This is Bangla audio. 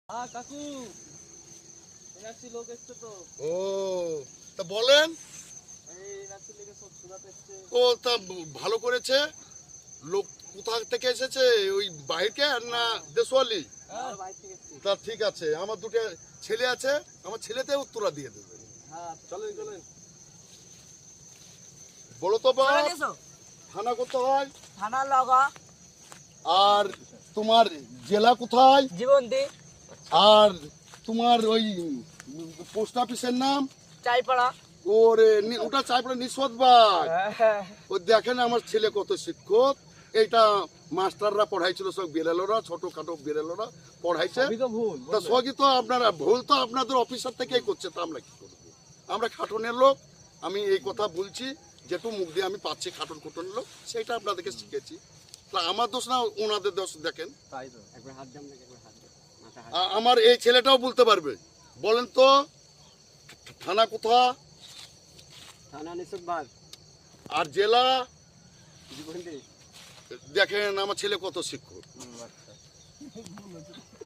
কাকু এনার্সি লোক এসছে তো। ও তা বলেন। এই এনার্সি লেগে সব সুরাত এসছে। ও তা ভালো করেছে। লোক কোথা থেকে এসেছে, ওই বাইরে না দেশওয়ালি? আর বাইরে থেকে এসছে। তা ঠিক আছে, আমার দুটো ছেলে আছে, আমার ছেলেতে উত্তরা দিয়ে দেবে। হ্যাঁ চলেন চলেন। বলো তো বাপ, চলে এসো। থানা কোথায় থানা লগা আর তোমার জেলা কোথায় জীবন্তী আর তোমার ওই পোস্ট অফিসের নাম? চাইপাড়া। ওরে ওটা চাইপড়া নিঃসদবাগ। ও দেখেন আমার ছেলে কত শিক্ষক। এইটা মাস্টাররা পড়াইছিল, সব বেরেলোরা, ছোটখাটো বেরেলোরা পড়াইছে। সবই তো ভুল। তা সবই তো আপনারা ভুল, তো আপনাদের অফিসার থেকেই করছে, তা আমরা কি করবো? আমরা খাটনের লোক, আমি এই কথা বলছি, যেটু মুখ দিয়ে আমি পাচ্ছি খাটন খুটনের লোক, সেইটা আপনাদেরকে শিখেছি। তা আমার দোষ না ওনাদের দোষ। দেখেন তাই তো। একবার হাত দাম নাকি, একবার হাত দাও। মাথা হাত। আমার এই ছেলেটাও বলতে পারবে। বলেন তো থানা কোথা থানা নিষেধবাগ। আর জেলা? জীবন্তী। দেখেন আমার ছেলে কত শিক্ষক। আচ্ছা।